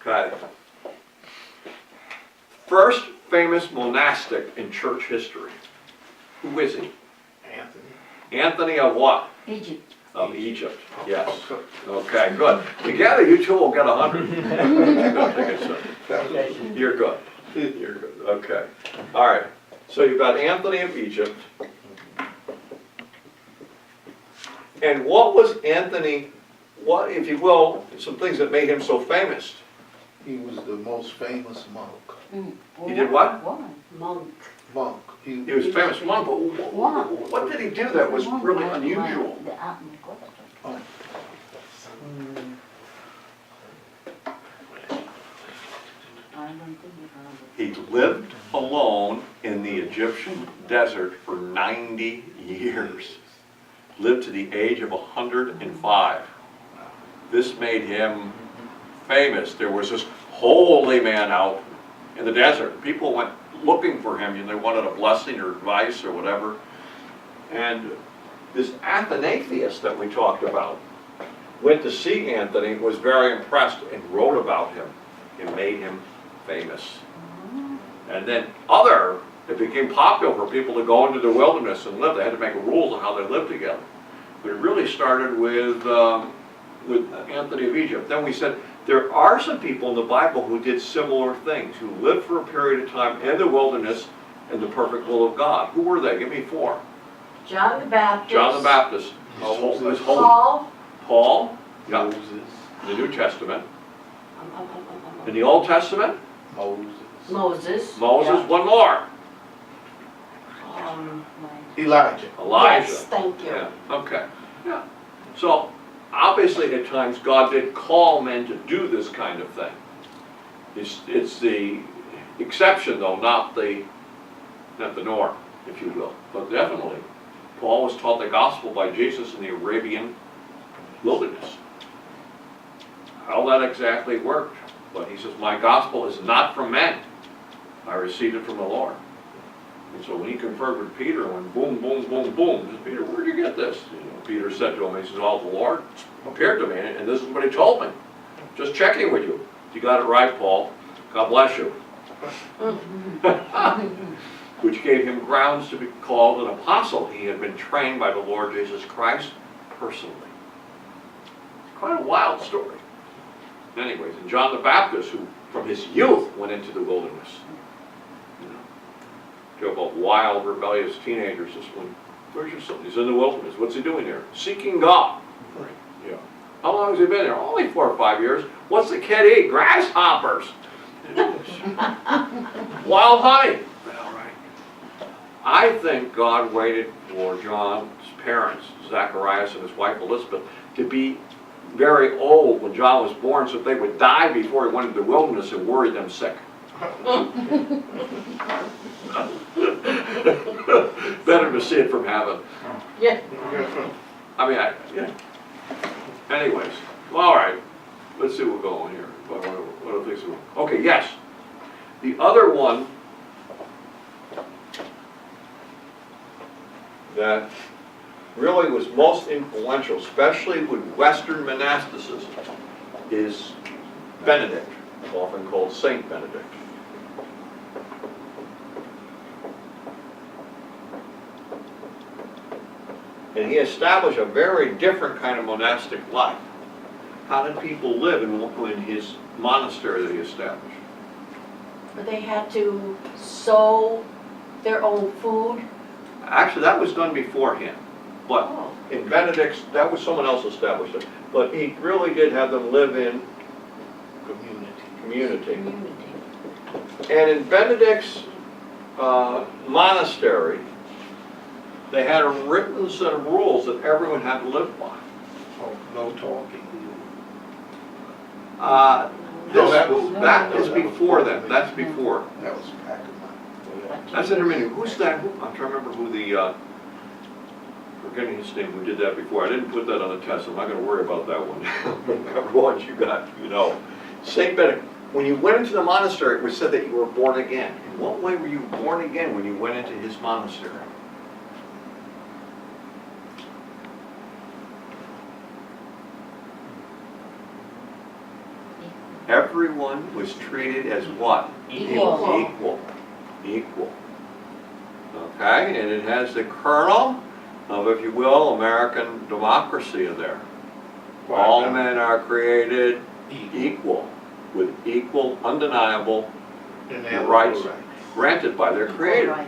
Okay. First famous monastic in church history. Who is he? Anthony. Anthony of what? Egypt. Of Egypt, yes. Okay, good. Together you two will get 100. You're good. You're good. Okay. All right. So you've got Anthony of Egypt. And what was Anthony, what, if you will, some things that made him so famous? He was the most famous monk. He did what? Monk. Monk. He was a famous monk, but what did he do that was really unusual? Oh. He lived alone in the Egyptian desert for 90 years. Lived to the age of 105. This made him famous. There was this holy man out in the desert. People went looking for him, and they wanted a blessing or advice or whatever. And this Athanasius that we talked about went to see Anthony, was very impressed, and wrote about him and made him famous. And then it became popular for people to go into the wilderness and live. They had to make rules on how they lived together. But it really started with Anthony of Egypt. Then we said there are some people in the Bible who did similar things, who lived for a period of time in the wilderness in the perfect will of God. Who were they? Give me four. John the Baptist. John the Baptist. Paul. Paul. Yeah. Moses. The New Testament. In the Old Testament? Moses. Moses. One more. Elijah. Elijah. Yes, thank you. Yeah. Okay. Yeah. So obviously at times God did call men to do this kind of thing. It's the exception though, not the norm, if you will. But definitely, Paul was taught the gospel by Jesus in the Arabian wilderness. How that exactly worked, but he says, my gospel is not from men. I received it from the Lord. And so when he conferred with Peter, and went boom, boom, boom, boom, says, Peter, where'd you get this? Peter said to him, he says, oh, the Lord appeared to me, and this is what he told me. Just checking with you. You got it right, Paul. God bless you. Which gave him grounds to be called an apostle. He had been trained by the Lord Jesus Christ personally. Quite a wild story. Anyways, and John the Baptist, who from his youth went into the wilderness. Talk about wild, rebellious teenagers. This one, where's your son? He's in the wilderness. What's he doing there? Seeking God. Right. Yeah. How long has he been there? Only 4 or 5 years. What's the kid eat? Grasshoppers. Wild honey. All right. I think God waited for John's parents, Zacharias and his wife Elizabeth, to be very old when John was born, so that they would die before he went into the wilderness and worried them sick. Better to see it from heaven. Yeah. I mean, yeah. Anyways, well, all right. Let's see what we're going here. What are things? Okay, yes. The other one that really was most influential, especially with Western monasticism, is Benedict, often called Saint Benedict. And he established a very different kind of monastic life. How did people live in his monastery that he established? They had to sow their own food. Actually, that was done before him. But in Benedict's, that was someone else established it. But he really did have them live in community. And in Benedict's monastery, they had a written set of rules that everyone had to live by. Oh, no talking. That is before them. That's before. That was back in my. That's intermediate. Who's that? I'm trying to remember who the, forgetting his name, who did that before. I didn't put that on the test. I'm not going to worry about that one. Whichever ones you got, you know. Saint Benedict. When you went into the monastery, it was said that you were born again. In what way were you born again when you went into his monastery? everyone was treated as what? Equal. Equal. Equal. Okay, and it has the kernel of, if you will, American democracy in there. All men are created equal, with equal, undeniable And they have rights equal rights. granted by their Creator.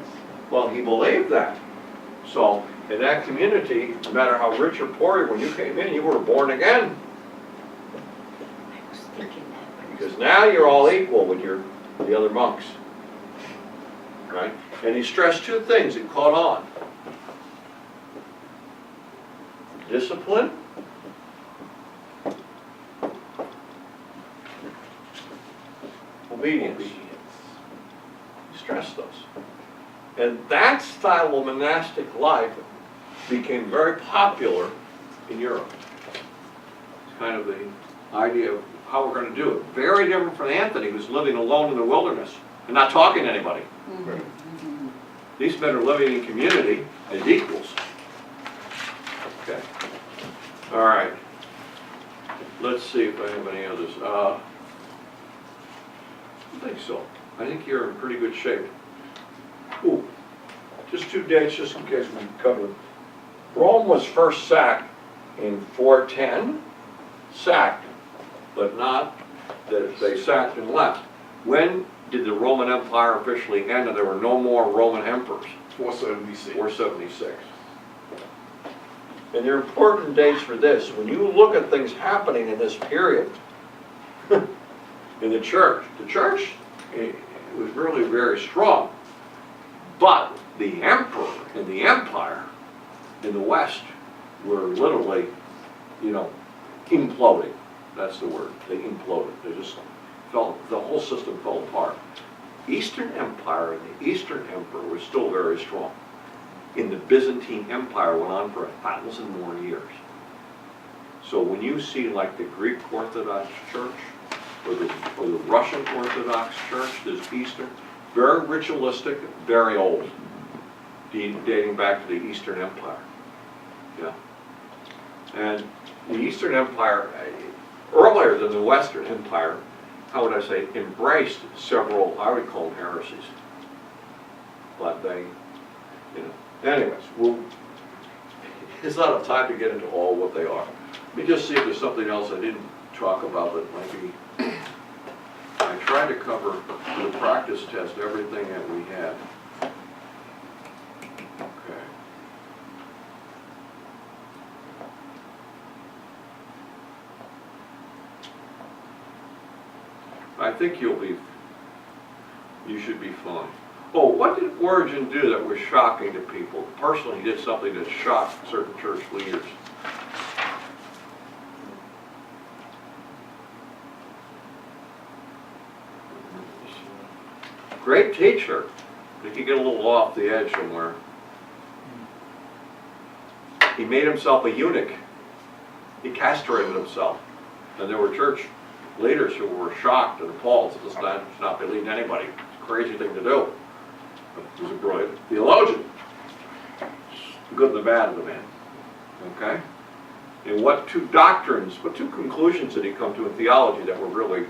Well, he believed that. So, in that community, no matter how rich or poor, when you came in, you were born again. I was thinking that. Because now you're all equal with the other monks. Right? And he stressed two things that caught on. Discipline obedience. He stressed those. And that style of monastic life became very popular in Europe. It's kind of the idea of how we're going to do it. Very different from Anthony, who's living alone in the wilderness and not talking to anybody. These men are living in community as equals. Okay. All right. Let's see if I have any others. I think so. I think you're in pretty good shape. Ooh, just two dates, just in case we cover them. Rome was first sacked in 410. Sacked, but not that they sacked and left. When did the Roman Empire officially end and there were no more Roman emperors? 476. 476. And there are important dates for this. When you look at things happening in this period, in the church it was really very strong. But the emperor and the empire in the West were literally, imploding. That's the word. They imploded. They just fell, the whole system fell apart. Eastern Empire and the Eastern Emperor was still very strong. In the Byzantine Empire went on for 1,000 more years. So when you see like the Greek Orthodox Church or the Russian Orthodox Church, this Eastern, very ritualistic, very old, dating back to the Eastern Empire. Yeah. And the Eastern Empire, earlier than the Western Empire, how would I say, embraced several, I would call them heresies. But they, anyways, it's not enough time to get into all what they are. Let me just see if there's something else I didn't talk about that might be. I tried to cover for the practice test everything that we had. Okay. I think you should be fine. Oh, what did Origen do that was shocking to people? Personally, he did something that shocked certain church leaders. Great teacher. He could get a little off the edge somewhere. He made himself a eunuch. He castrated himself. And there were church leaders who were shocked and appalled. It's not believing anybody. It's a crazy thing to do. But he was a brilliant theologian. The good and the bad of the man. Okay? And what two conclusions did he come to in theology that were really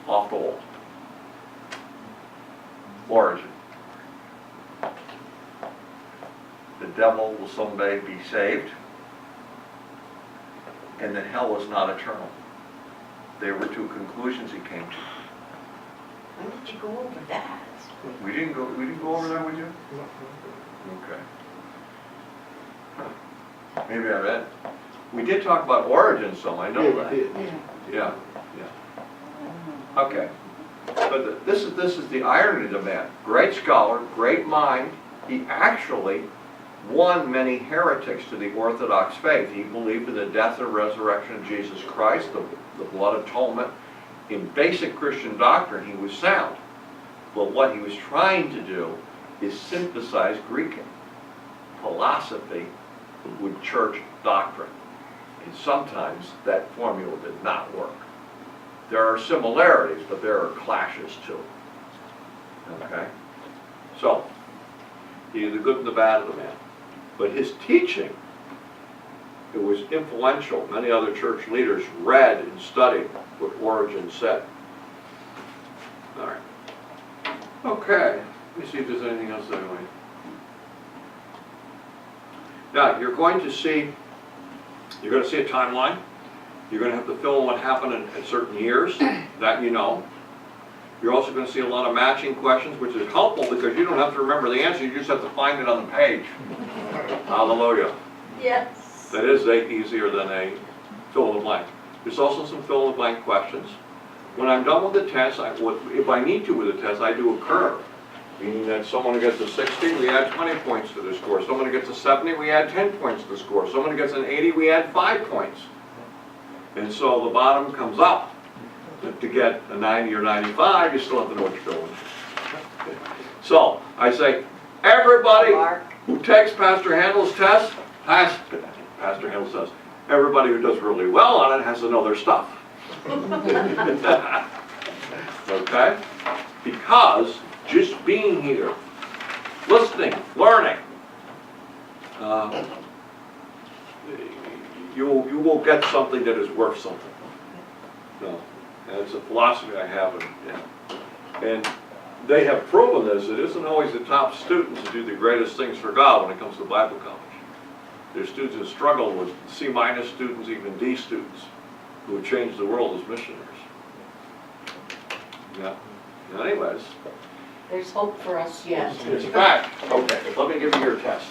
off the wall? Origin. The devil will someday be saved, and that hell is not eternal. There were two conclusions he came to. When did you go over that? We didn't go over that with you? Okay. Huh. Maybe I read. We did talk about origin some, I know that. Yeah. Okay. But this is the irony of the man. Great scholar, great mind. He actually won many heretics to the Orthodox faith. He believed in the death and resurrection of Jesus Christ, the blood atonement. In basic Christian doctrine, he was sound. But what he was trying to do is synthesize Greek philosophy with church doctrine. And sometimes that formula did not work. There are similarities, but there are clashes too. Okay? So, he's the good and the bad of the man. But his teaching, it was influential. Many other church leaders read and studied what Origen said. All right. Okay, let me see if there's anything else that I want. Now, you're going to see a timeline. You're going to have to fill in what happened in certain years, that you know. You're also going to see a lot of matching questions, which is helpful because you don't have to remember the answer, you just have to find it on the page. Hallelujah. Yes. That is easier than a fill in the blank. There's also some fill in the blank questions. When I'm done with the test, if I need to with the test, I do a curve. Meaning that someone who gets a 60, we add 20 points to the score. Someone who gets a 70, we add 10 points to the score. Someone who gets an 80, we add 5 points. And so the bottom comes up. To get a 90 or 95, you still have to know what you're doing. So, I say, everybody who takes Pastor Handel's test, Pastor Handel's test, everybody who does really well on it has to know their stuff. Okay? Because just being here, listening, learning, you will get something that is worth something. No. And it's a philosophy I have, and they have proven this. It isn't always the top students who do the greatest things for God when it comes to Bible college. There's students who struggle with C- students, even D students, who have changed the world as missionaries. Yeah. Anyways. There's hope for us yet. It's a fact. Okay, let me give you your test.